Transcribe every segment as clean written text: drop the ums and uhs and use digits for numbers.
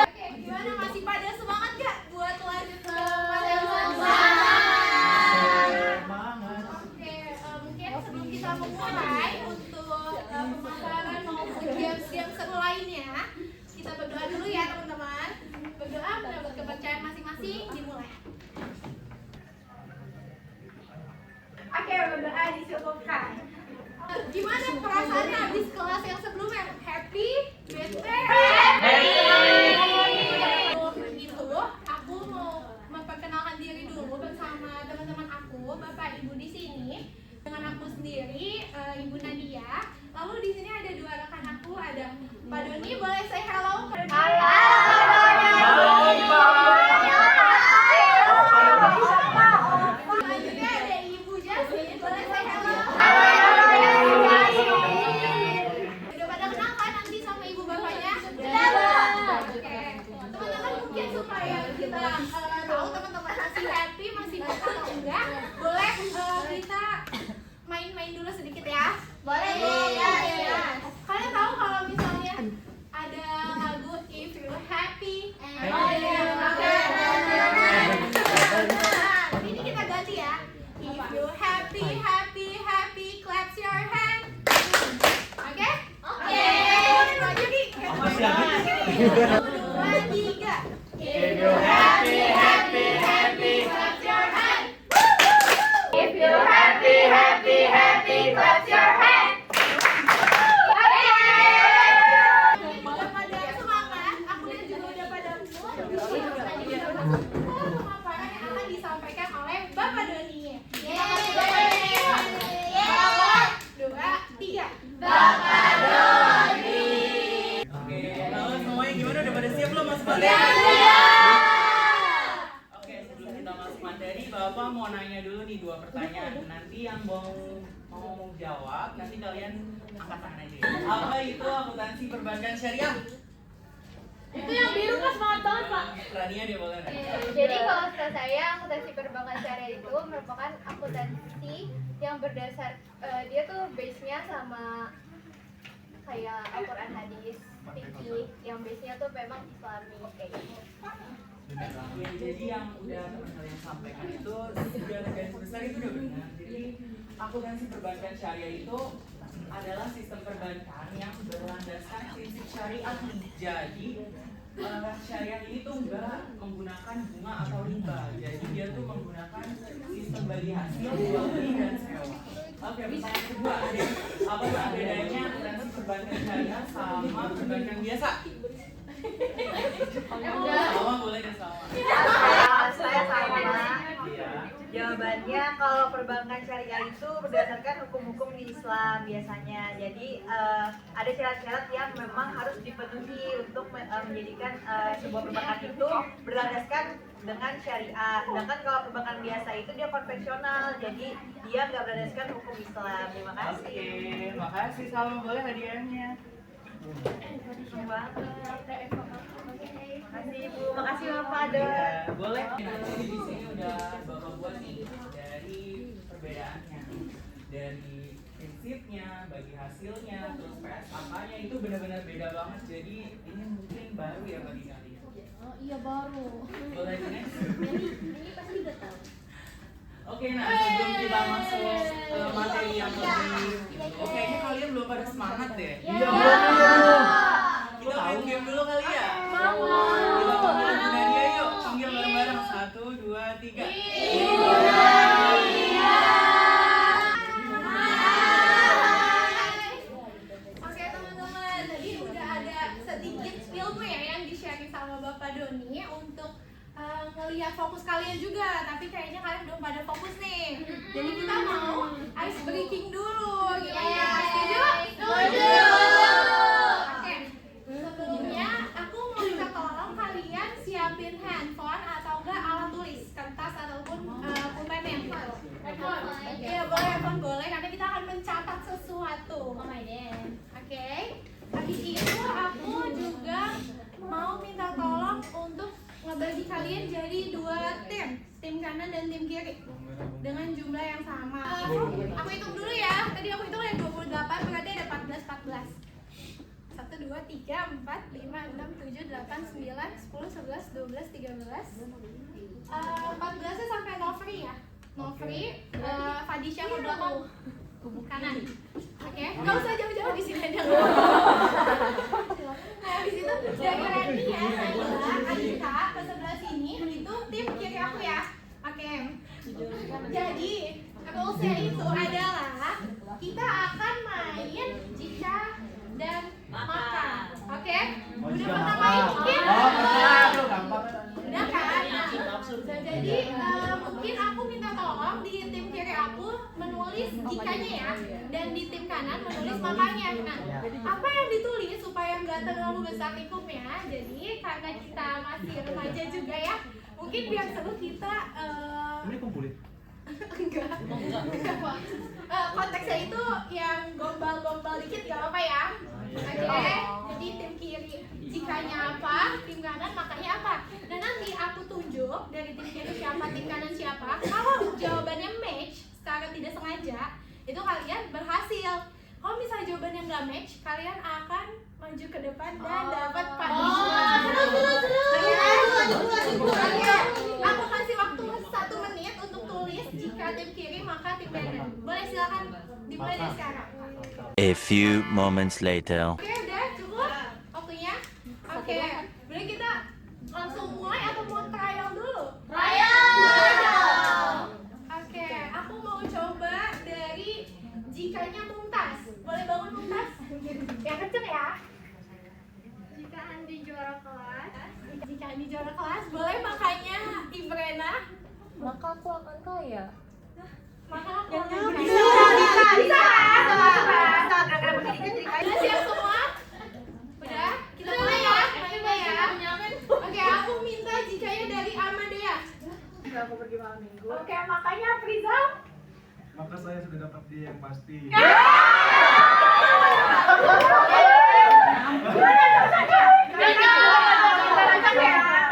Oke, gimana masih pada semangat gak buat lanjut ke Oke, mungkin sebelum kita memulai untuk pemaparan maupun games-games seru lainnya, kita berdoa dulu ya teman-teman. Berdoa menurut kepercayaan masing-masing, dimulai. Oke, berdoa dicukupkan. Gimana perasaannya habis kelas yang sebelumnya? Happy? Bete? Happy! Itu, aku mau memperkenalkan diri dulu bersama teman-teman aku, Bapak Ibu di sini. Dengan aku sendiri, Ibu Nadia. Lalu di sini ada dua rekan aku, ada Pak Doni, boleh say hello? Halo! Selanjutnya ada Ibu Jasmine, boleh say hello? Udah pada kenal kan nanti sama ibu bapaknya? Oke. Teman-teman mungkin supaya kita tahu teman-teman masih happy, masih betah atau enggak, boleh kita main-main dulu sedikit ya? Boleh. Ya. Kalian tahu kalau misalnya ada lagu If You Happy, ini kita ganti ya. If you happy, happy, happy, clap your hand. Oke? Oke. Lagi. 1, 2, 3. If you happy, happy, happy, clap your hand. If you happy, happy, happy, clap your hand. Udah pada semangat, aku dan juga udah pada pemaparan yang akan disampaikan oleh Bapak Doni. 2, 3. Bapak Doni. Oke, halo semuanya, gimana? Udah pada siap belum masuk materi? Oke, sebelum kita masuk materi, Bapak mau nanya dulu nih 2 pertanyaan. Nanti yang mau jawab, nanti kalian angkat tangan aja. Apa itu akuntansi perbankan syariah? Itu yang biru pas banget Pak. Rania dia boleh nggak? Jadi kalau setahu saya akuntansi perbankan syariah itu merupakan akuntansi yang berdasar dia tuh base-nya sama kayak Al-Quran hadis, fikih yang base-nya tuh memang Islami kayak gitu. Ya, jadi yang udah teman kalian sampaikan itu sudah garis besar itu udah benar. Jadi akuntansi perbankan syariah itu adalah sistem perbankan yang berlandaskan prinsip syariah. Jadi syariah ini tuh enggak menggunakan bunga atau riba. Jadi dia tuh menggunakan sistem bagi hasil, jual beli dan sewa. Oke, pertanyaan kedua, apa bedanya akuntansi perbankan syariah sama perbankan biasa? Sama boleh deh sama. Saya sama. Iya. Jawabannya kalau perbankan syariah itu berdasarkan hukum-hukum di Islam biasanya. Jadi ada syarat-syarat yang memang harus dipenuhi untuk menjadikan sebuah perbankan itu berlandaskan dengan syariah. Sedangkan kalau perbankan biasa itu dia konvensional, jadi dia nggak berlandaskan hukum Islam. Terima kasih. Oke, makasih. Salma, boleh hadiahnya. Makasih Ibu, makasih Bapak Ada. Ya, boleh. Nah, jadi di sini udah Bapak buat nih dari perbedaannya, dari prinsipnya, bagi hasilnya, terus PSAK-nya itu benar-benar beda banget. Jadi ini mungkin baru ya bagi kalian. Oh iya baru. Boleh next. Ini pasti udah tahu. Oke, nah sebelum kita masuk ke materi yang lebih, kayaknya kalian belum pada semangat deh. Iya. Kita main game dulu kali ya. Mau. Kita panggil Ibu Nadia yuk, panggil bareng-bareng 1, 2, 3. Oke teman-teman, tadi udah ada sedikit ilmu ya yang di-sharing sama Bapak Doni untuk ngelihat fokus kalian juga, tapi kayaknya kalian belum pada fokus nih. Jadi kita mau ice breaking dulu, gimana? Setuju? Setuju. Oke, sebelumnya aku mau minta tolong kalian siapin handphone atau enggak alat tulis, kertas ataupun pulpen. Iya boleh, handphone boleh, karena kita akan mencatat sesuatu. Oke. Habis itu aku juga mau minta tolong untuk ngebagi kalian jadi 2 tim kanan dan tim kiri dengan jumlah yang sama. Aku hitung dulu ya. Tadi aku hitung ada 28, berarti ada 14. 1, 2, 2, 3, 4, 5, 6, 7, 8, 9, 10, 11, 12, 13 14 sampai Novri ya. Novri, Fadisha ke belakang kanan. Oke, nggak usah jauh-jauh di sini aja. Nah, habis itu dari Rania, Naila, Adita ke sebelah sini itu tim kiri aku ya. Oke. Jadi rulesnya itu adalah kita akan main jika dan maka. Oke? Udah pernah main mungkin? Udah kan? Nah, jadi mungkin aku minta tolong di tim kiri aku menulis jikanya ya, dan di tim kanan menulis makanya. Nah, apa yang ditulis supaya nggak terlalu besar lingkupnya? Jadi karena kita masih remaja juga ya, mungkin biar seru kita Ini kumpulin. enggak Pak. Konteksnya itu yang gombal-gombal dikit gak apa ya. Oke, jadi tim kiri jikanya apa, tim kanan makanya apa. Dan nanti aku tunjuk dari tim kiri siapa, tim kanan siapa. Kalau jawabannya match secara tidak sengaja, itu kalian berhasil. Kalau misalnya jawabannya nggak match, kalian akan maju ke depan dan dapat punishment. Aku kasih waktu 1 menit untuk tulis jika tim kiri maka tim kanan. Boleh silakan dimulai dari sekarang. A few moments later. Oke, udah cukup waktunya. Oke, boleh kita langsung mulai atau mau trial dulu? Trial. Oke, aku mau coba dari jikanya Mumtaz. Boleh bangun Mumtaz? Yang kenceng ya. Jika Andi juara kelas, Jika Andi juara kelas, boleh makanya Ibrena. Maka aku akan kaya. Maka aku akan Bisa. Udah siap semua? Udah? Kita mulai ya? Mulai ya? Oke, aku minta jikanya dari Amadea. Aku pergi malam minggu. Oke, makanya Prizal. Maka saya sudah dapat dia yang pasti.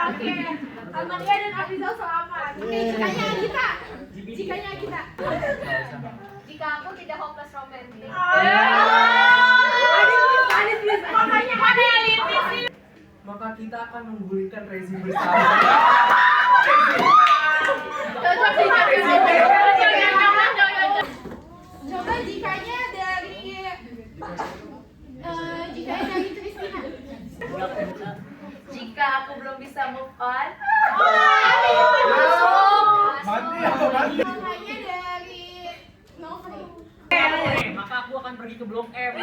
Oke, Amadea dan Afrizal selamat. Oke, jikanya kita. Jikanya kita. jika aku tidak hopeless romantic. Makanya ada yang litis. Maka kita akan menggulingkan rezim bersama. Coba jikanya dari jikanya dari Christina. Jika aku belum bisa move on, Mati aku mati. Makanya dari Novri. Maka aku akan pergi ke Blok M.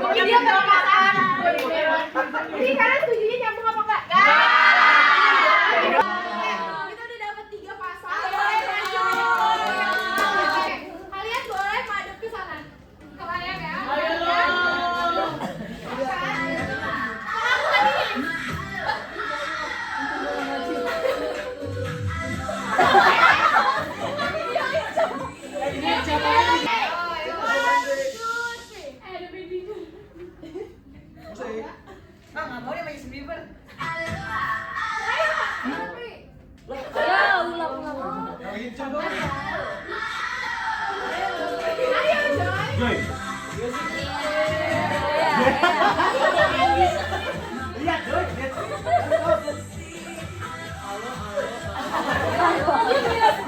Mungkin dia berpasangan. Ini kalian setujunya nyambung apa enggak? Kita udah dapat 3 pasang. Oke, kalian boleh madep ke sana. Ke layar ya. nggak mau dia main Justin Bieber. Ya, ulang. Lagi coba. Ayo, Joy. Lihat, Joy.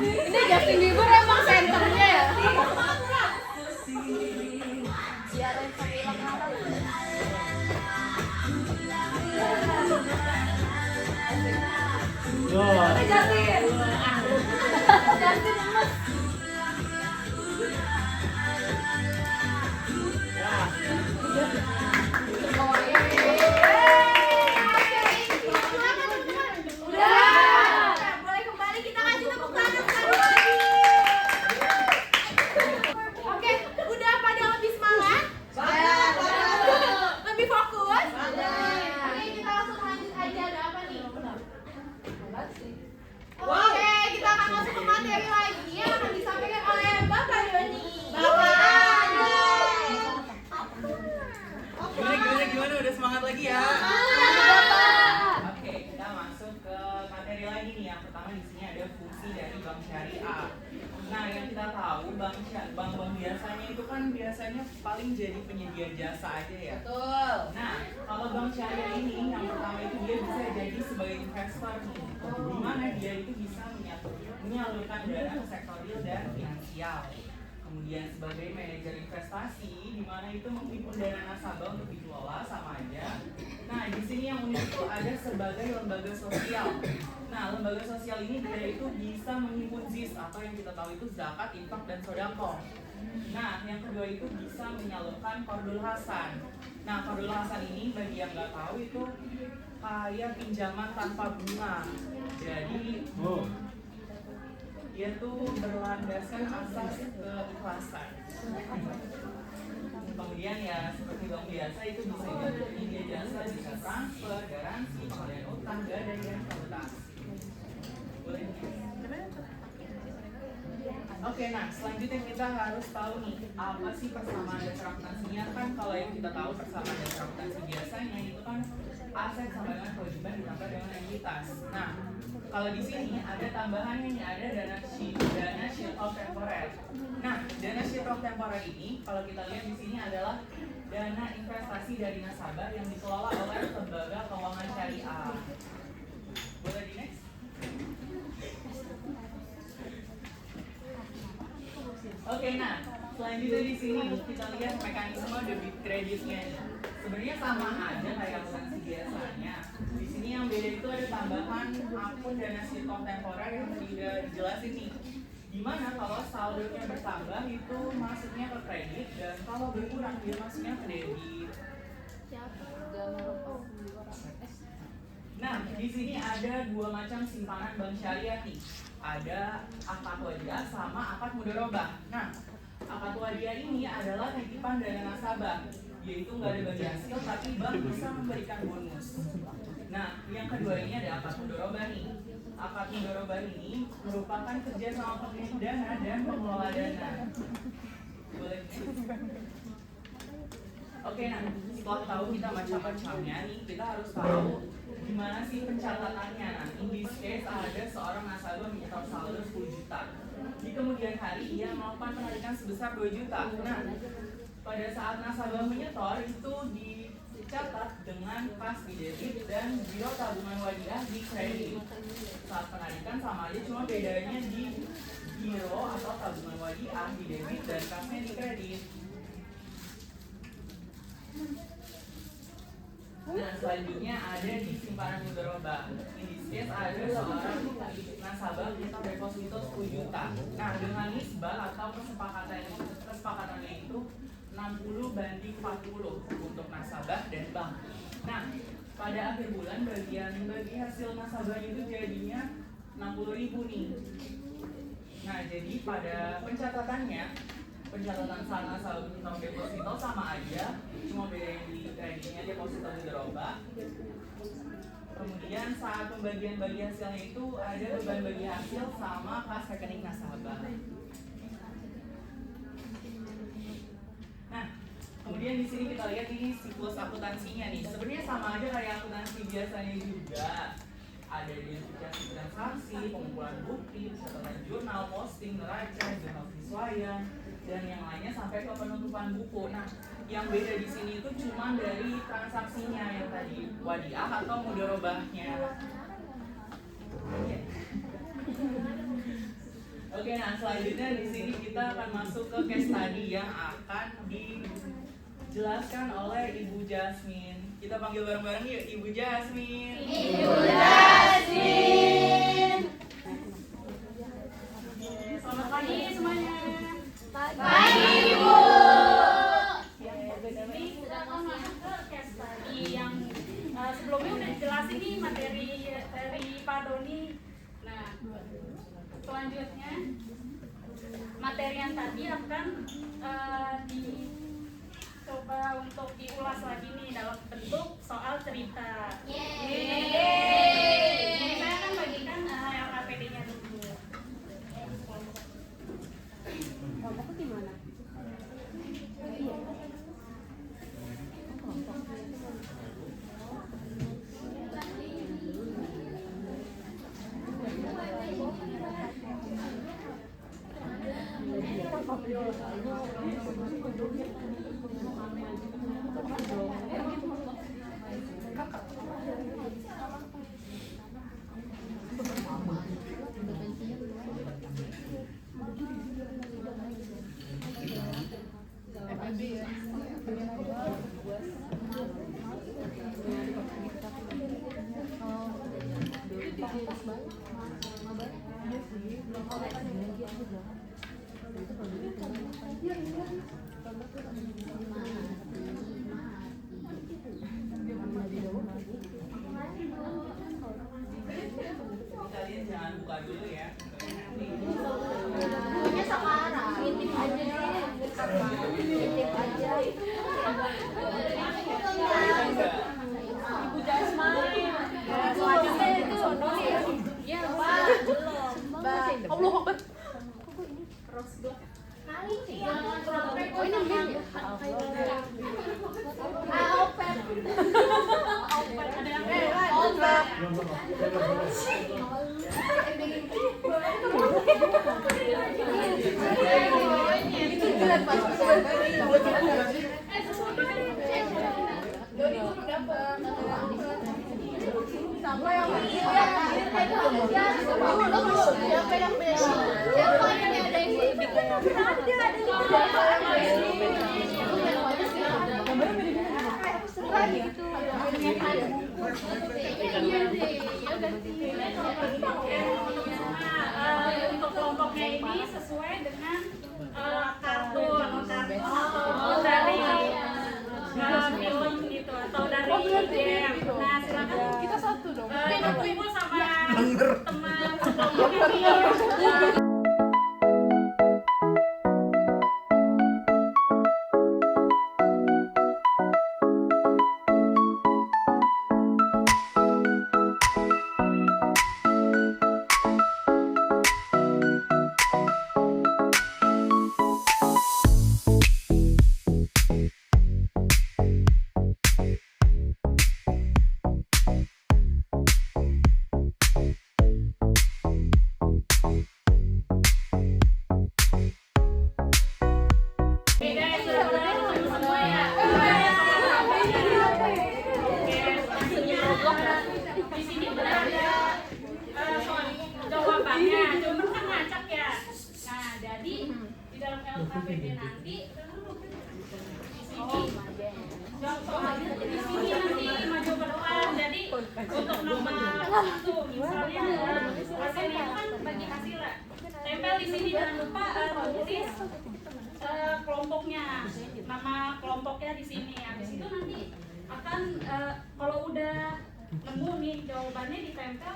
Ini Justin Bieber emang senternya ya? Boleh kembali kita kasih tepuk tangan. Oke, udah pada lebih semangat? Lebih fokus? Oke, kita langsung lanjut aja. Ada apa nih? Oke, kita akan masuk ke materi lagi yang akan disampaikan oleh Bapak Doni. Gimana? Udah semangat lagi ya? Oke, kita masuk ke materi lagi nih. Yang pertama di sini ada tahu bank biasanya itu kan biasanya paling jadi penyedia jasa aja ya. Betul. Nah, kalau bank syariah ini yang pertama itu dia bisa jadi sebagai investor nih, di mana dia itu bisa menyalurkan dana ke sektor real dan finansial. Kemudian sebagai manajer investasi, di mana itu menghimpun dana nasabah untuk dikelola sama aja. Nah, di sini yang unik itu ada sebagai lembaga sosial. Nah, lembaga sosial ini dia itu bisa menghimpun ZIS atau yang kita tahu itu zakat, infak, dan sodako. Nah, yang kedua itu bisa menyalurkan Qardul Hasan. Nah, Qardul Hasan ini bagi yang nggak tahu itu kayak pinjaman tanpa bunga. Jadi dia tuh berlandaskan asas keikhlasan. Kemudian ya seperti bank biasa itu bisa jadi penyedia jasa, bisa transfer, garansi, pengalihan utang, gadai, dan akuntansi. Boleh? Oke, nah selanjutnya kita harus tahu nih apa sih persamaan dasar akuntansinya. Kan kalau yang kita tahu persamaan dasar akuntansi biasanya itu kan aset sama dengan kewajiban ditambah dengan entitas. Nah, kalau di sini ada tambahannya nih, ada dana shield of temporary. Nah, dana shield of temporary ini kalau kita lihat di sini adalah dana investasi dari nasabah yang dikelola oleh lembaga keuangan syariah. Boleh di next? Oke, nah selanjutnya di sini kita lihat mekanisme debit kreditnya. Sebenarnya sama aja kayak akuntansi biasanya. Di sini yang beda itu ada tambahan akun dana shield of temporary yang tidak dijelasin nih. Dimana kalau saldonya bertambah itu masuknya ke kredit dan kalau berkurang dia masuknya ke debit. Nah, di sini ada dua macam simpanan bank syariah nih. Ada akad wadiah sama akad mudharabah. Nah, akad wadiah ini adalah titipan dana nasabah, yaitu nggak ada bagi hasil tapi bank bisa memberikan bonus. Nah, yang kedua ini ada akad mudharabah nih. Akad mudharabah ini merupakan kerja sama pemilik dana dan pengelola dana. Boleh? Oke, nah setelah tahu kita macam-macamnya nih, kita harus tahu gimana sih pencatatannya. Nah, in this case ada seorang nasabah menyetor saldo 10 juta. Di kemudian hari ia melakukan penarikan sebesar 2 juta. Nah, pada saat nasabah menyetor itu dicatat dengan kas di debit dan giro tabungan wadiah di kredit. Saat penarikan sama aja, cuma bedanya di giro atau tabungan wadiah di debit dan kasnya di kredit. Nah, selanjutnya ada di simpanan mudharabah. In this case ada seorang nasabah kita deposito 10 juta. Nah, dengan nisbah atau kesepakatannya itu 60/40 untuk nasabah dan bank. Nah, pada akhir bulan bagi hasil nasabahnya itu jadinya 60.000 nih. Nah, jadi pada pencatatan saat nasabah menyetor deposito sama aja, cuma beda yang di kreditnya deposito mudharabah. Kemudian saat pembagian bagi hasilnya itu ada beban bagi hasil sama kas rekening nasabah. Nah, kemudian di sini kita lihat ini siklus akuntansinya nih. Sebenarnya sama aja kayak akuntansi biasanya juga. Ada identifikasi transaksi, pengumpulan bukti, catatan jurnal, posting, neraca, jurnal penyesuaian, dan yang lainnya sampai ke penutupan buku. Nah, yang beda di sini itu cuma dari transaksinya yang tadi wadiah atau mudharabahnya. Oke, nah selanjutnya di sini kita akan masuk ke case study yang akan dijelaskan oleh Ibu Jasmine. Kita panggil bareng-bareng yuk, Ibu Jasmine. Ibu Jasmine. Selamat pagi semuanya. Pagi Ibu. Ini kita akan masuk ke case study yang sebelumnya udah dijelasin nih materi dari Pak Doni. Nah, selanjutnya materi yang tadi akan dicoba untuk diulas lagi nih dalam bentuk soal cerita. Jadi saya akan bagikan LKPD-nya dulu. Kalian jangan buka dulu ya. Punya sekarang. Intip aja. Intip aja. Ibu Jasmine. Selanjutnya itu Doni. Ya, belum. Allah Akbar. Oh ini Min ya? Opet. Ada yang Opet. itu jelas pas Doni gue belum dapet. Sama yang siapa yang beda? Siapa yang ada yang lebih kayak untuk kelompoknya ini sesuai dengan kartun dari film gitu atau dari game. Nah silakan Kita satu dong. ibu sama teman kelompoknya. Beda ya saudara, semua ya. Di sini berada soal jawabannya. Jawaban kan ngacak ya. Nah, jadi di dalam LKPD nanti di sini di sini nanti maju ke depan. Jadi untuk nomor 1 misalnya hasilnya itu kan bagi hasil ya. Tempel di sini jangan lupa tulis kelompoknya, nama kelompoknya di sini. Habis itu nanti akan kalau udah nemu nih jawabannya ditempel,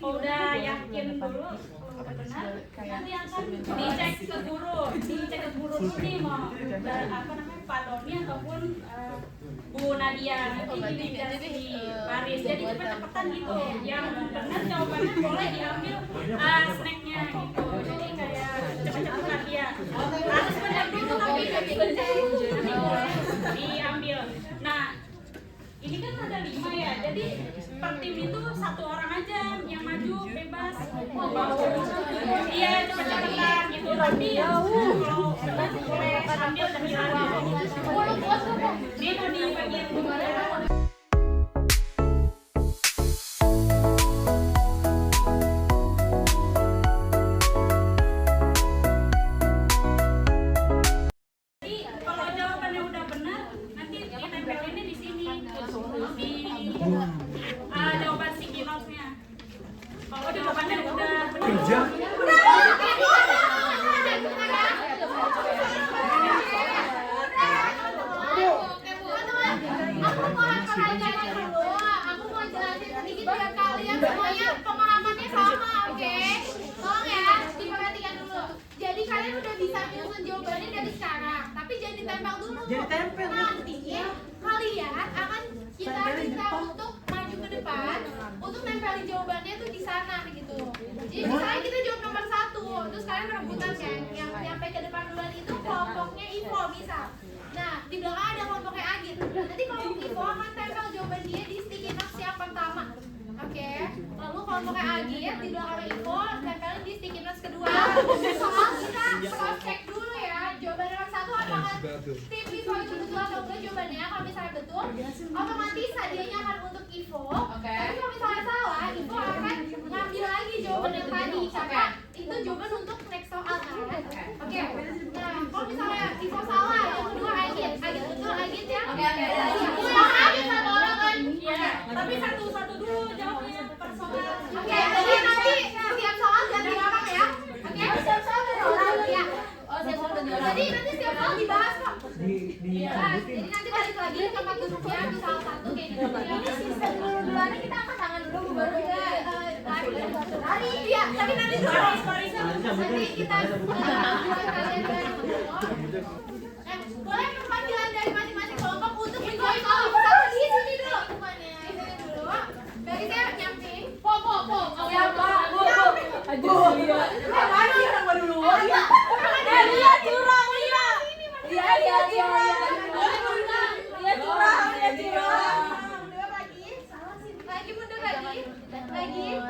kalau udah yakin dulu udah benar, nanti akan dicek ke guru dulu nih mau apa namanya Pak Doni ataupun Bu Nadia, nanti dicek di baris. Jadi cepet-cepetan gitu. Yang benar jawabannya boleh diambil snacknya gitu. Jadi kayak cepet-cepetan dia. Harus benar dulu tapi nanti boleh diambil. Nah, ini kan ada 5 ya, jadi per tim itu 1 orang aja yang maju bebas. Iya cepet-cepetan gitu. Tapi kalau benar boleh ambil cemilannya. Ini mau dibagiin dulu ya. Kalau jawabannya udah benar, nanti ditempelinnya di sini di jawaban sticky notes-nya. Kalau jawabannya udah benar, Kerja. Aku mau pertanyaan dulu. Aku mau jelasin sedikit biar kalian semuanya pemahamannya sama, oke? Tolong ya, diperhatikan dulu. Jadi kalian udah bisa nyusun jawabannya dari sekarang, tapi jangan ditempel dulu. Jadi tempel. Nantinya kalian akan kita minta untuk maju ke depan untuk nempelin jawabannya tuh di sana gitu. Jadi misalnya kita jawab nomor 1, terus kalian rebutan kan, yang nyampe ke depan duluan itu kelompoknya Ivo misal. Nah, di belakang ada kelompoknya Agit. Nanti kelompok Ivo akan tempel jawaban dia di sticky notes yang pertama. Oke. Lalu kelompoknya Agit di belakang Ivo tempelin di sticky notes kedua. Soal kita cross check dulu ya. Jawaban nomor 1 apakah tim Ivo itu betul atau enggak jawabannya? Kalau misalnya betul, otomatis hadiahnya akan untuk Ivo. Tapi kalau misalnya salah, Ivo akan ngambil lagi jawaban yang tadi karena itu jawaban untuk next soal kan. Oke. Nah, kalau misalnya Ivo salah, yang kedua Agit betul Agit ya. Oke. Yang Agit 1 orang kan. iya. Tapi satu-satu dulu jawabnya per soal. Oke, jadi nanti setiap soal ganti orang ya. Oke. nanti setiap hal dibahas kok. di Jadi nanti balik lagi ke tempat duduknya di salah satu kayak gitu. Ini sistem duluan kita angkat tangan dulu baru lari. Iya, tapi nanti dulu. Nanti kita kalian bareng dulu. Boleh perwakilan dari masing-masing kelompok untuk menjadi kelompok satu di sini dulu. Di sini dulu. Dari saya nyamping. Po. Siapa? Po. Aduh. Lagi orang baru dulu. Iya. Dia curang dia. Iya curang. Dia curang. Mundur lagi. Salah sih. Lagi mundur lagi. Lagi.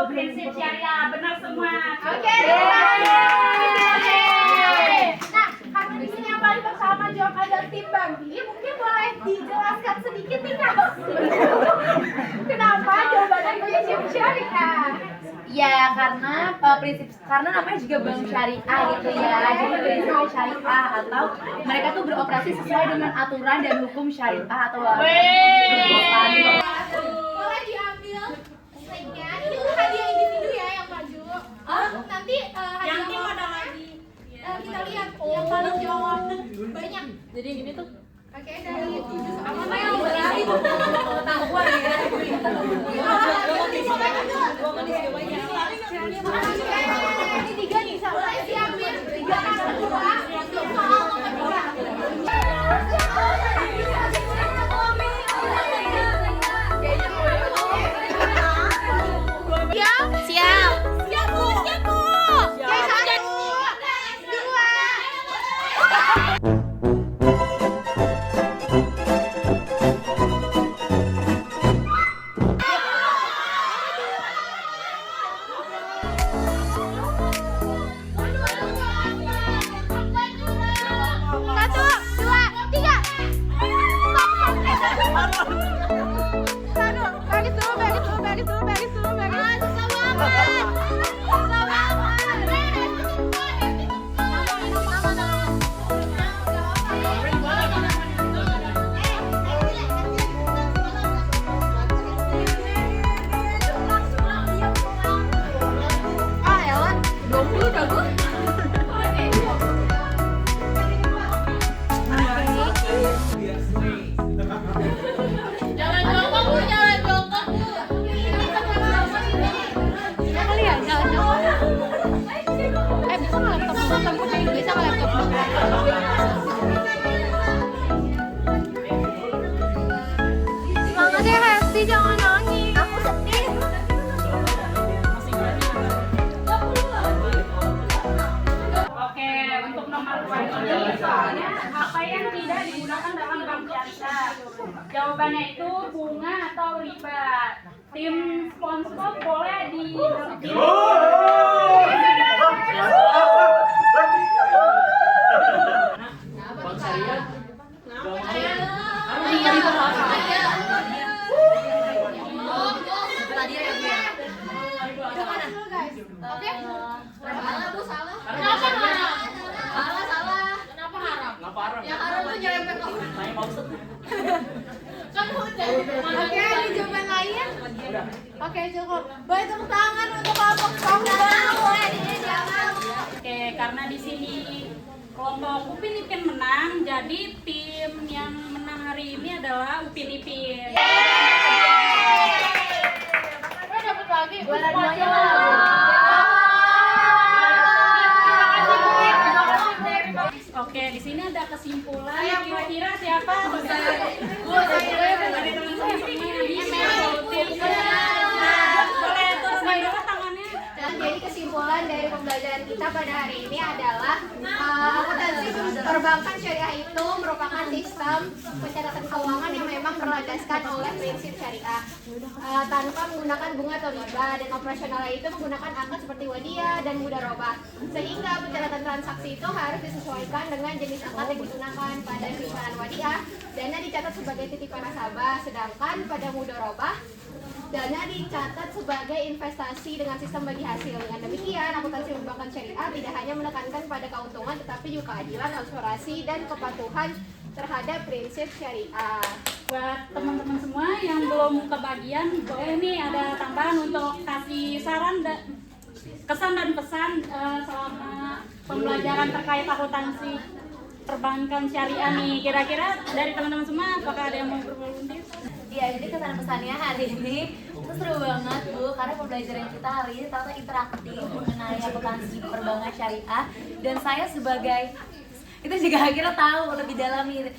Prinsip syariah benar semua. Oke. Nah, karena di sini yang paling bersama jawab ada tim Bambi, mungkin boleh dijelaskan sedikit nih Kak. Kenapa jawabannya prinsip syariah? Ya karena namanya juga bank syariah gitu ya. Jadi prinsip syariah atau mereka tuh beroperasi sesuai dengan aturan dan hukum syariah atau Boleh diambil slide-nya. Ini untuk hadiah individu ya yang maju. Nanti hadiah Yang tim kelompok ada lagi. kita lihat yang paling jawab banyak. jadi gini tuh. Oke, dari Apa yang berarti tahuan ya. ini tiga nih, boleh siapin 3 kata 2 untuk soal nomor 3. Siap. Siap, Bu. Oke, 1, 2. Semangat ya Hesti, jangan nangis. Aku sedih. Oke, untuk nomor 2 ini soalnya apa yang tidak digunakan dalam bank syariah? Jawabannya itu bunga atau riba. Tim sponsor boleh di Bang Syariah. Oke. Salah, Bu, salah. Kenapa haram? Salah. Kenapa haram? Kenapa haram? Yang haram tuh nyerempet ke Tanya Pak Ustadz. kan udah. Oke, ada jawaban lain? Oke, cukup. Boleh tepuk tangan untuk kelompok sombong. Boleh jangan. Oke, karena di sini kelompok Upin Ipin menang, jadi tim yang menang hari ini adalah Upin Ipin. Dapat lagi. Oke, di sini ada kesimpulan. Kira-kira siapa? Bu, saya. Ada teman saya pernah di tim kita pada hari ini adalah akuntansi perbankan syariah itu merupakan sistem pencatatan keuangan yang memang berlandaskan oleh prinsip syariah tanpa menggunakan bunga atau riba, dan operasionalnya itu menggunakan akad seperti wadiyah dan mudharabah, sehingga pencatatan transaksi itu harus disesuaikan dengan jenis akad yang digunakan. Pada simpanan wadiyah, dana dicatat sebagai titipan nasabah, sedangkan pada mudharabah dana dicatat sebagai investasi dengan sistem bagi hasil. Dengan demikian, akuntansi perbankan syariah tidak hanya menekankan pada keuntungan, tetapi juga keadilan, transparansi, dan kepatuhan terhadap prinsip syariah. Buat teman-teman semua yang belum kebagian, boleh nih ada tambahan untuk kasih saran kesan dan pesan selama pembelajaran terkait akuntansi perbankan syariah nih. Kira-kira dari teman-teman semua apakah ada yang mau bervolunteer? Iya, jadi kesan pesannya hari ini itu seru banget Bu, karena pembelajaran kita hari ini ternyata interaktif mengenai akuntansi perbankan syariah, dan saya sebagai kita juga akhirnya tahu lebih dalam nih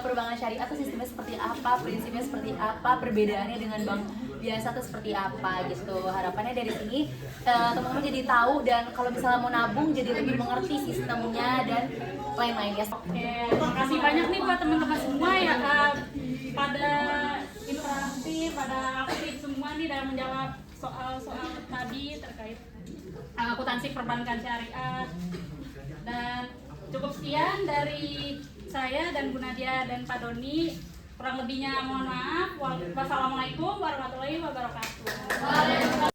perbankan syariah itu sistemnya seperti apa, prinsipnya seperti apa, perbedaannya dengan bank biasa itu seperti apa gitu. Harapannya dari sini teman-teman jadi tahu, dan kalau misalnya mau nabung jadi lebih mengerti sistemnya dan lain-lainnya. Oke, terima kasih banyak nih buat teman-teman semua ya pada interaktif, pada aktif semua nih dalam menjawab soal-soal tadi terkait akuntansi perbankan syariah. Dan cukup sekian dari saya dan Bu Nadia dan Pak Doni. Kurang lebihnya mohon maaf. Wassalamualaikum warahmatullahi wabarakatuh.